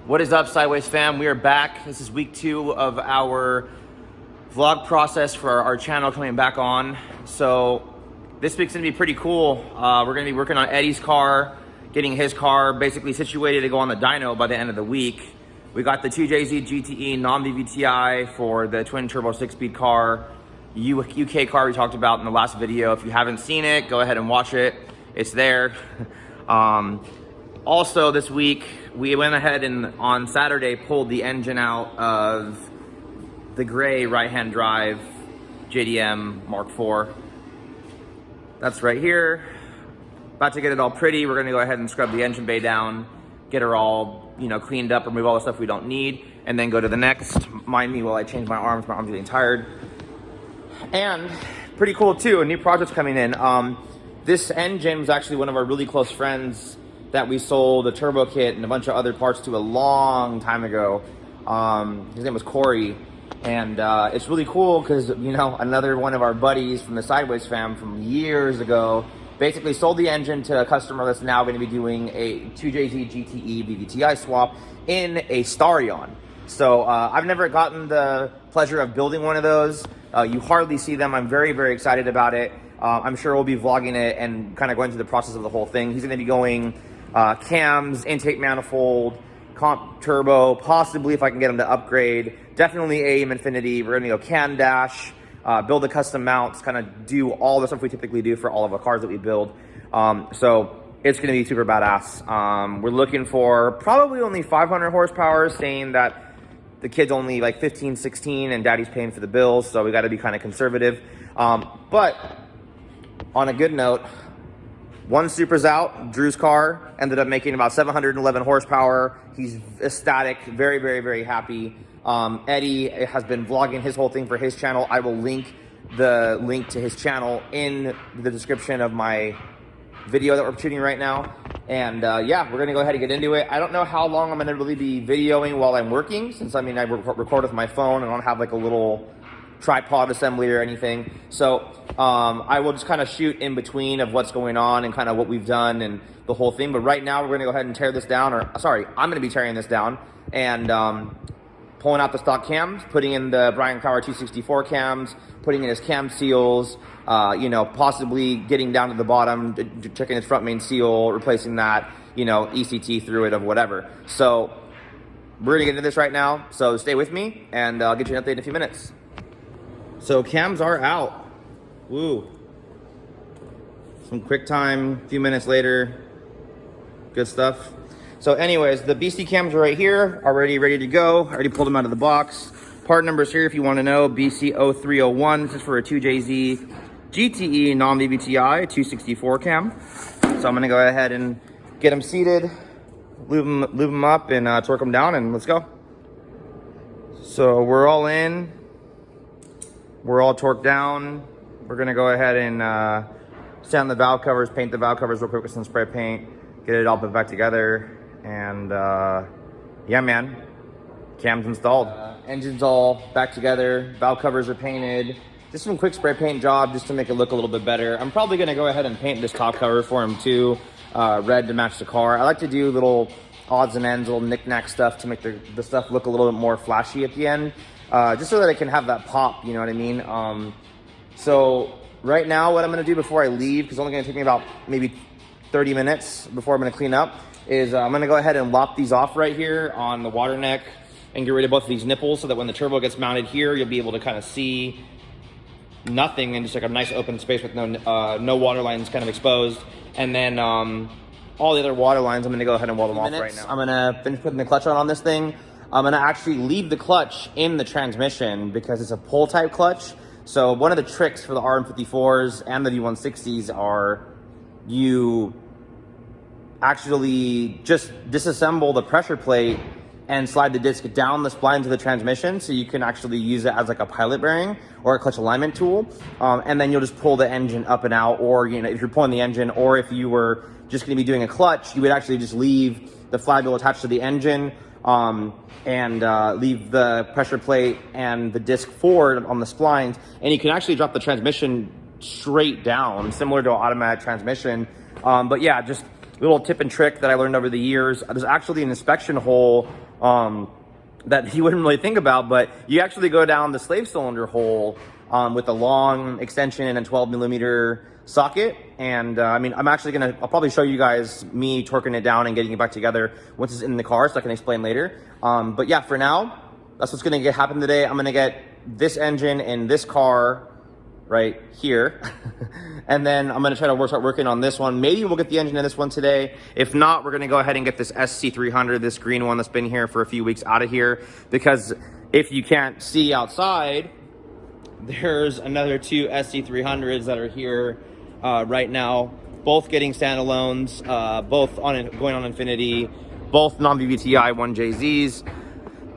What is up, Sideways fam? We are back. This is week 2 of our vlog process for our channel coming back on. So this week's gonna be pretty cool. We're gonna be working on Eddie's car, getting his car basically situated to go on the dyno by the end of the week. We got the 2JZ GTE non-Vvti for the twin turbo 6-speed car, UK car we talked about in the last video. If you haven't seen it, go ahead and watch it. It's there. Also this week, we went ahead and on Saturday pulled the engine out of the gray right-hand drive JDM Mk4. That's right here. About to get it all pretty. We're gonna go ahead and scrub the engine bay down, get her all, cleaned up, remove all the stuff we don't need, and then go to the next. Mind me while I change my arms getting tired. And pretty cool too, a new project's coming in. This engine was actually one of our really close friends that we sold a turbo kit and a bunch of other parts to a long time ago. His name was Corey. And it's really cool because, another one of our buddies from the Sideways fam from years ago basically sold the engine to a customer that's now going to be doing a 2JZ GTE Vvti swap in a Starion. So I've never gotten the pleasure of building one of those. You hardly see them. I'm very, very excited about it. I'm sure we'll be vlogging it and kind of going through the process of the whole thing. He's going to be going cams, intake manifold, comp turbo, possibly if I can get him to upgrade. Definitely AIM Infinity. We're gonna go cam dash, build the custom mounts, kind of do all the stuff we typically do for all of the cars that we build. So it's gonna be super badass. We're looking for probably only 500 horsepower, saying that the kid's only like 15, 16 and daddy's paying for the bills. So we gotta be kind of conservative. But on a good note, one Supra's out. Drew's car ended up making about 711 horsepower. He's ecstatic, very, very, very happy. Eddie has been vlogging his whole thing for his channel. I will link the link to his channel in the description of my video that we're shooting right now. And yeah, we're gonna go ahead and get into it. I don't know how long I'm gonna really be videoing while I'm working, since I record with my phone and I don't have like a little tripod assembly or anything. So I will just kind of shoot in between of what's going on and kind of what we've done and the whole thing. But right now we're gonna go ahead and tear this down, or sorry, I'm gonna be tearing this down and pulling out the stock cams, putting in the Brian Power 264 cams, putting in his cam seals, possibly getting down to the bottom, checking his front main seal, replacing that, ECT through it of whatever. So we're gonna get into this right now. So stay with me and I'll get you an update in a few minutes. So cams are out. Woo. Some quick time, a few minutes later. Good stuff. So anyways, the BC cams are right here, already ready to go. I already pulled them out of the box. Part numbers here if you want to know, bc264. This is for a 2JZ GTE non-Vvti 264 cam. So I'm gonna go ahead and get them seated, lube them up and torque them down, and let's go. So we're all in. We're all torqued down. We're gonna go ahead and sand the valve covers, paint the valve covers real quick with some spray paint, get it all put back together, and yeah, man, cam's installed. Engine's all back together, valve covers are painted. Just some quick spray paint job just to make it look a little bit better. I'm probably gonna go ahead and paint this top cover for him too, red to match the car. I like to do little odds and ends, little knick-knack stuff to make the stuff look a little bit more flashy at the end. Just so that I can have that pop, you know what I mean? So right now what I'm gonna do before I leave, because it's only gonna take me about maybe 30 minutes before I'm gonna clean up, is I'm gonna go ahead and lop these off right here on the water neck and get rid of both of these nipples so that when the turbo gets mounted here, you'll be able to kind of see nothing and just like a nice open space with no water lines kind of exposed. And then all the other water lines, I'm gonna go ahead and weld them off right now. I'm gonna finish putting the clutch on this thing. I'm gonna actually leave the clutch in the transmission because it's a pull type clutch. So one of the tricks for the RM54s and the v160s are you actually just disassemble the pressure plate and slide the disc down the spline to the transmission so you can actually use it as like a pilot bearing or a clutch alignment tool. And then you'll just pull the engine up and out, or if you're pulling the engine, or if you were just gonna be doing a clutch, you would actually just leave the flywheel attached to the engine and leave the pressure plate and the disc forward on the splines, and you can actually drop the transmission straight down, similar to an automatic transmission. But yeah, just little tip and trick that I learned over the years. There's actually an inspection hole that you wouldn't really think about, but you actually go down the slave cylinder hole with a long extension and a 12mm socket. And I mean, I'll probably show you guys me torquing it down and getting it back together once it's in the car, so I can explain later. But yeah, for now, that's what's gonna happen today. I'm gonna get this engine in this car right here. And then I'm gonna try to start working on this one. Maybe we'll get the engine in this one today. If not, we're gonna go ahead and get this sc300, this green one that's been here for a few weeks, out of here. Because if you can't see outside, there's another two sc300s that are here right now, both getting standalones, both going on Infinity, both non-Vvti 1JZs.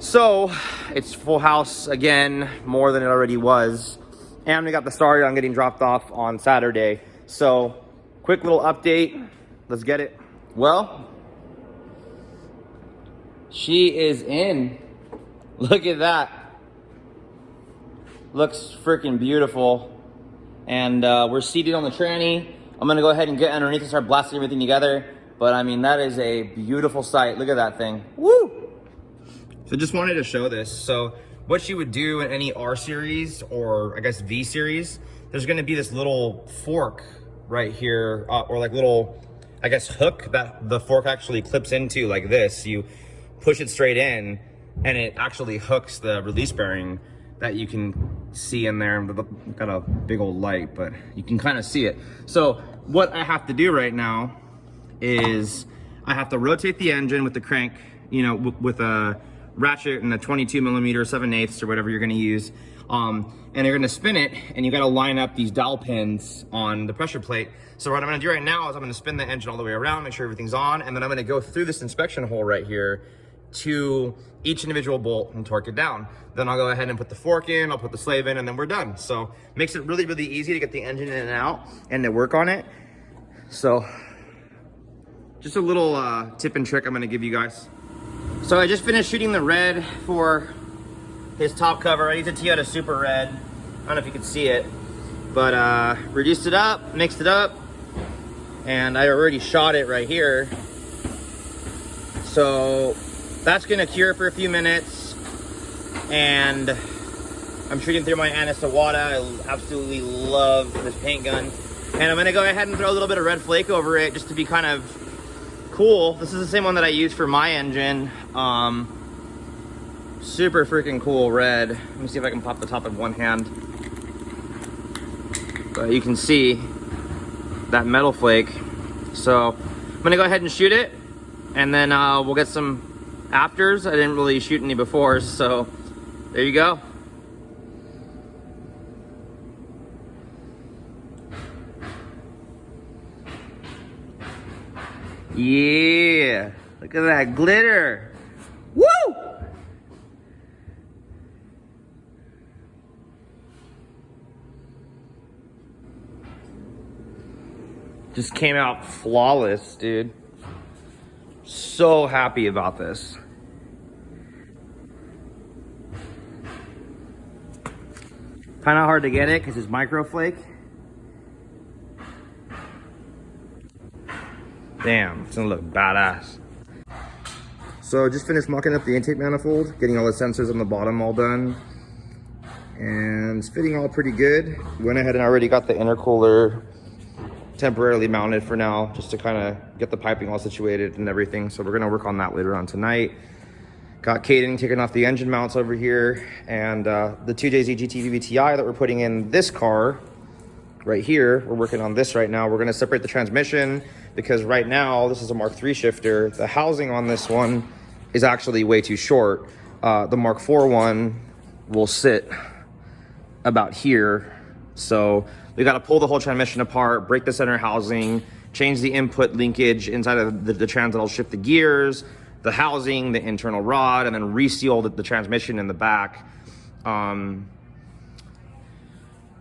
So it's full house again, more than it already was. And we got the starter on getting dropped off on Saturday. So quick little update, let's get it. Well, she is in. Look at that. Looks freaking beautiful. And we're seated on the tranny. I'm gonna go ahead and get underneath and start blasting everything together. But I mean, that is a beautiful sight. Look at that thing. Woo! So just wanted to show this. So what you would do in any R series, or I guess V series, there's gonna be this little fork right here, or like little, I guess, hook that the fork actually clips into like this. You push it straight in and it actually hooks the release bearing that you can see in there. Got a big old light, but you can kind of see it. So what I have to do right now is I have to rotate the engine with the crank, you know, with a ratchet and a 22mm 7/8 or whatever you're gonna use. And you're gonna spin it, and you gotta line up these dowel pins on the pressure plate. So what I'm gonna do right now is I'm gonna spin the engine all the way around, make sure everything's on, and then I'm gonna go through this inspection hole right here to each individual bolt and torque it down. Then I'll go ahead and put the fork in, I'll put the slave in, and then we're done. So makes it really, really easy to get the engine in and out and to work on it. So just a little tip and trick I'm gonna give you guys. So I just finished shooting the red for his top cover. I used a Toyota Super Red. I don't know if you can see it, but reduced it up, mixed it up, and I already shot it right here. So that's gonna cure for a few minutes, and I'm shooting through my Anisawada. I absolutely love this paint gun. And I'm gonna go ahead and throw a little bit of red flake over it just to be kind of cool. This is the same one that I use for my engine. Super freaking cool red. Let me see if I can pop the top of one hand. But you can see that metal flake. So I'm gonna go ahead and shoot it, and then we'll get some afters. I didn't really shoot any before, so there you go. Yeah, look at that glitter. Woo! Just came out flawless, dude. So happy about this. Kind of hard to get it because it's microflake. Damn, it's gonna look badass. So just finished mocking up the intake manifold, getting all the sensors on the bottom all done. And it's fitting all pretty good. Went ahead and already got the intercooler temporarily mounted for now, just to kind of get the piping all situated and everything. So we're gonna work on that later on tonight. Got Caden taking off the engine mounts over here, and the 2JZ GT Vvti that we're putting in this car right here. We're working on this right now. We're gonna separate the transmission because right now this is a Mark III shifter. The housing on this one is actually way too short. The Mark IV one will sit about here. So we got to pull the whole transmission apart, break the center housing, change the input linkage inside of the trans that'll shift the gears, the housing, the internal rod, and then reseal the transmission in the back.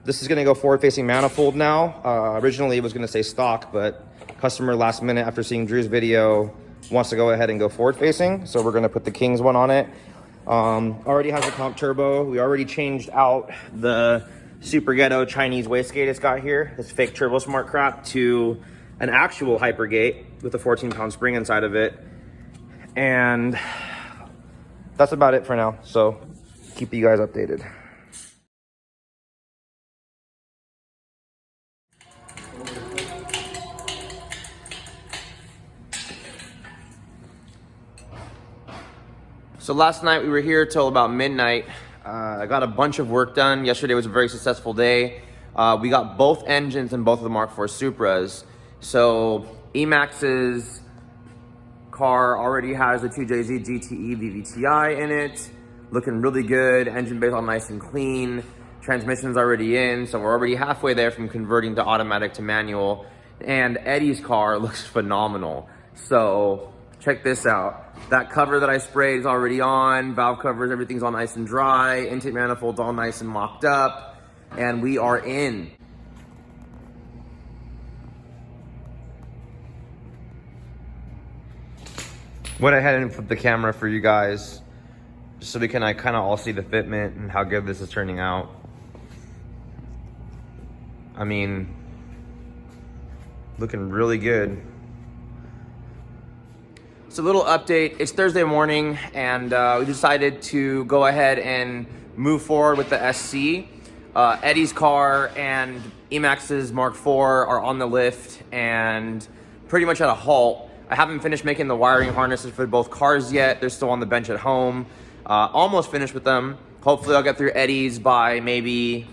This is going to go forward-facing manifold now. Originally it was going to say stock, but customer last minute after seeing Drew's video wants to go ahead and go forward-facing. So we're going to put the Kings one on it. Already has a comp turbo. We already changed out the super ghetto Chinese wastegate it's got here, this fake turbo smart crap, to an actual hypergate. with a 14-pound spring inside of it. And that's about it for now. So keep you guys updated. So last night we were here till about midnight. I got a bunch of work done. Yesterday was a very successful day. We got both engines in both of the Mk4 Supras. So Emax's car already has a 2JZ GTE Vvti in it. Looking really good. Engine bay's all nice and clean. Transmission's already in. So we're already halfway there from converting to automatic to manual. And Eddie's car looks phenomenal. So check this out. That cover that I sprayed is already on. Valve covers, everything's all nice and dry. Intake manifold's all nice and mocked up. And we are in. Went ahead and flipped the camera for you guys, just so we can kind of all see the fitment and how good this is turning out. I mean, looking really good. So a little update, it's Thursday morning and we decided to go ahead and move forward with the SC. Eddie's car and Emax's Mk4 are on the lift and pretty much at a halt. I haven't finished making the wiring harnesses for both cars yet. They're still on the bench at home. Almost finished with them. Hopefully I'll get through Eddie's by maybe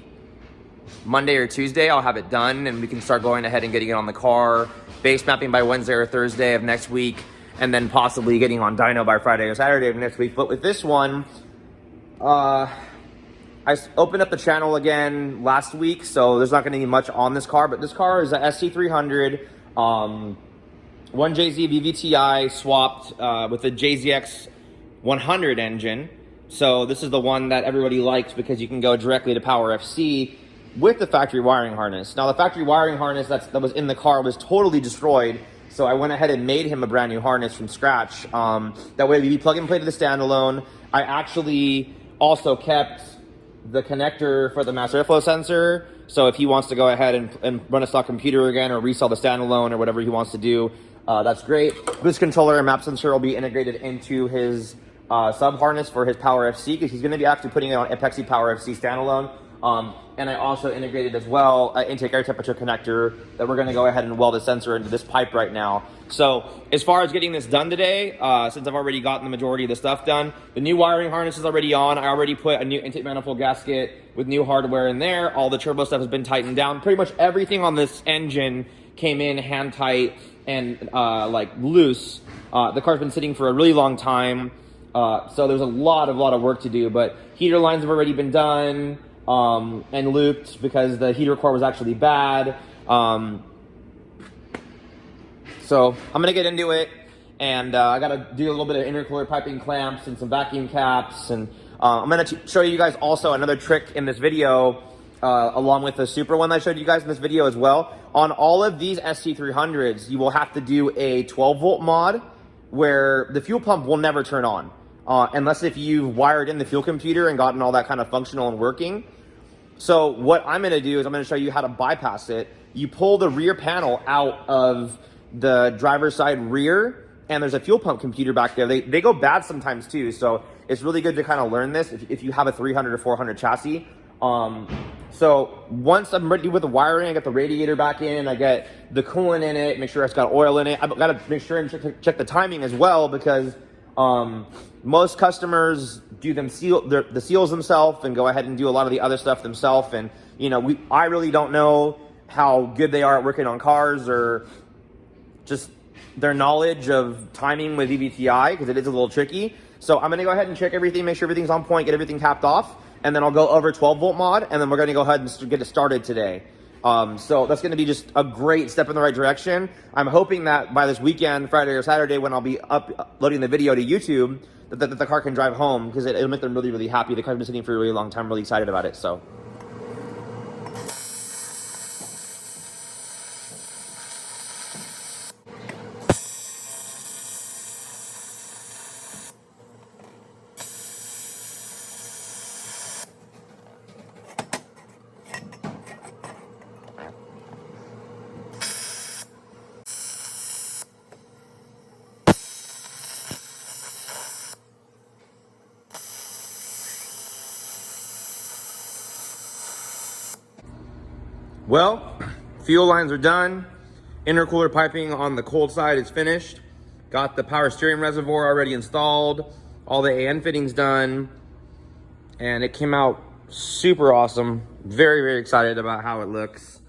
Monday or Tuesday. I'll have it done and we can start going ahead and getting it on the car. Base mapping by Wednesday or Thursday of next week. And then possibly getting on dyno by Friday or Saturday of next week. But with this one, I opened up the channel again last week, so there's not gonna be much on this car, but this car is a sc300, 1JZ Vvti swapped with a JZX 100 engine. So this is the one that everybody likes because you can go directly to Power FC with the factory wiring harness. Now the factory wiring harness that was in the car was totally destroyed. So I went ahead and made him a brand new harness from scratch. That way we plug and play to the standalone. I actually also kept the connector for the master airflow sensor. So if he wants to go ahead and run a stock computer again or resell the standalone or whatever he wants to do, that's great. Boost controller and map sensor will be integrated into his sub harness for his Power FC because he's going to be actually putting it on Epexi Power FC standalone. And I also integrated as well an intake air temperature connector that we're going to go ahead and weld a sensor into this pipe right now. So as far as getting this done today, since I've already gotten the majority of the stuff done, the new wiring harness is already on. I already put a new intake manifold gasket with new hardware in there. All the turbo stuff has been tightened down. Pretty much everything on this engine came in hand tight and like loose. The car's been sitting for a really long time. So there's a lot of work to do, but heater lines have already been done. And looped because the heater core was actually bad. So I'm gonna get into it, and I gotta do a little bit of intercooler piping clamps and some vacuum caps, and I'm gonna show you guys also another trick in this video, along with the Supra one that I showed you guys in this video as well. On all of these sc300s, you will have to do a 12-volt mod where the fuel pump will never turn on. Unless if you've wired in the fuel computer and gotten all that kind of functional and working. So what I'm gonna do is I'm gonna show you how to bypass it. You pull the rear panel out of the driver's side rear, and there's a fuel pump computer back there. They go bad sometimes too, so it's really good to kind of learn this if you have a 300 or 400 chassis. So once I'm ready with the wiring, I get the radiator back in, I get the coolant in it, make sure it's got oil in it. I've got to make sure and check the timing as well because most customers do the seals themselves and go ahead and do a lot of the other stuff themselves. And you know, I really don't know how good they are at working on cars or just their knowledge of timing with Vvti because it is a little tricky. So I'm gonna go ahead and check everything, make sure everything's on point, get everything capped off, and then I'll go over 12-volt mod, and then we're gonna go ahead and get it started today. So that's gonna be just a great step in the right direction. I'm hoping that by this weekend, Friday or Saturday, when I'll be uploading the video to YouTube, that the car can drive home because it'll make them really, really happy. The car's been sitting for a really long time, really excited about it, so. Well, fuel lines are done. Intercooler piping on the cold side is finished. Got the power steering reservoir already installed. All the AN fittings done. And it came out super awesome. Very, very excited about how it looks.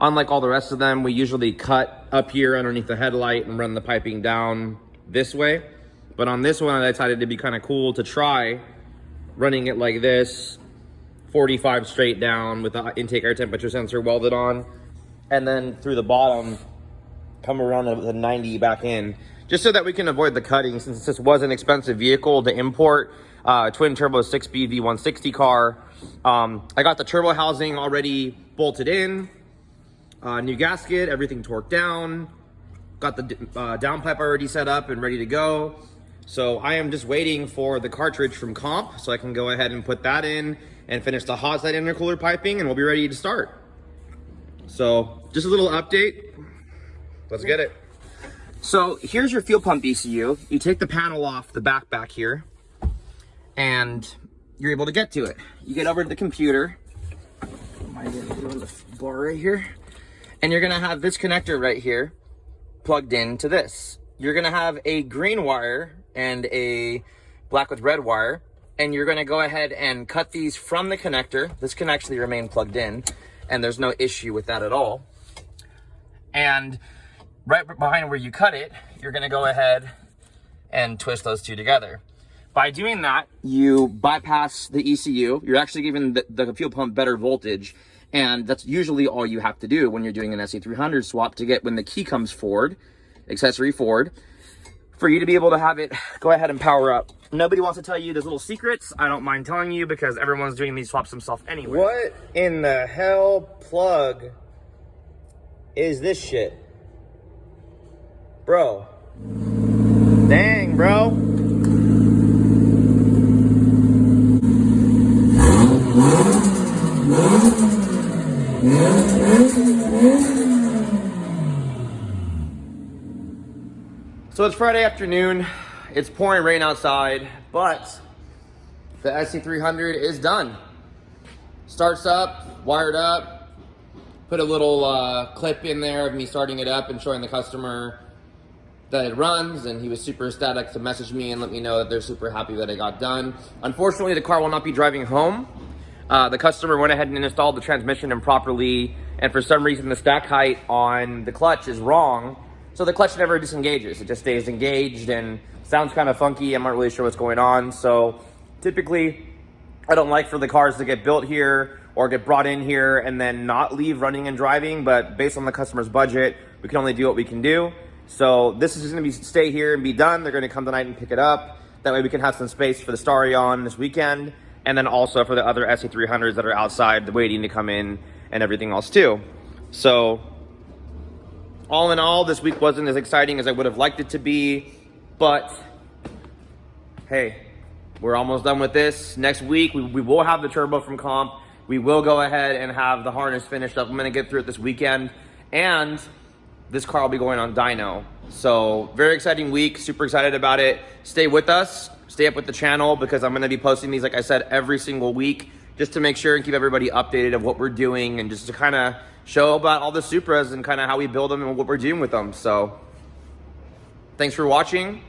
Unlike all the rest of them, we usually cut up here underneath the headlight and run the piping down this way. But on this one, I decided to be kind of cool to try running it like this, 45 straight down with the intake air temperature sensor welded on. And then through the bottom, come around with a 90 back in, just so that we can avoid the cutting, since this was an expensive vehicle to import. Twin turbo 6-speed V160 car. I got the turbo housing already bolted in, new gasket, everything torqued down, got the downpipe already set up and ready to go. So I am just waiting for the cartridge from Comp so I can go ahead and put that in and finish the hot side intercooler piping, and we'll be ready to start. So just a little update. Let's get it. So here's your fuel pump ECU. You take the panel off the back here, and you're able to get to it. You get over to the computer. The bar right here. And you're gonna have this connector right here plugged into this. You're gonna have a green wire and a black with red wire, and you're gonna go ahead and cut these from the connector. This can actually remain plugged in, and there's no issue with that at all. And right behind where you cut it, you're gonna go ahead and twist those two together. By doing that, you bypass the ECU. You're actually giving the fuel pump better voltage, and that's usually all you have to do when you're doing an sc300 swap to get when the key comes forward, accessory forward, for you to be able to have it go ahead and power up. Nobody wants to tell you these little secrets. I don't mind telling you because everyone's doing these swaps themselves anyway. What in the hell plug is this shit? Bro. Dang, bro. So it's Friday afternoon. It's pouring rain outside, but the sc300 is done. Starts up, wired up, put a little clip in there of me starting it up and showing the customer that it runs, and he was super ecstatic to message me and let me know that they're super happy that it got done. Unfortunately, the car will not be driving home. The customer went ahead and installed the transmission improperly, and for some reason the stack height on the clutch is wrong, so the clutch never disengages. It just stays engaged and sounds kind of funky. I'm not really sure what's going on. So typically, I don't like for the cars to get built here or get brought in here and then not leave running and driving, but based on the customer's budget, we can only do what we can do. So this is just gonna stay here and be done. They're gonna come tonight and pick it up. That way we can have some space for the Starion this weekend, and then also for the other sc300s that are outside waiting to come in and everything else too. So all in all, this week wasn't as exciting as I would have liked it to be, but hey, we're almost done with this. Next week, we will have the turbo from Comp. We will go ahead and have the harness finished up. I'm gonna get through it this weekend, and this car will be going on dyno. So very exciting week, super excited about it. Stay with us, stay up with the channel, because I'm gonna be posting these, like I said, every single week, just to make sure and keep everybody updated of what we're doing, and just to kind of show about all the Supras and kind of how we build them and what we're doing with them. So thanks for watching.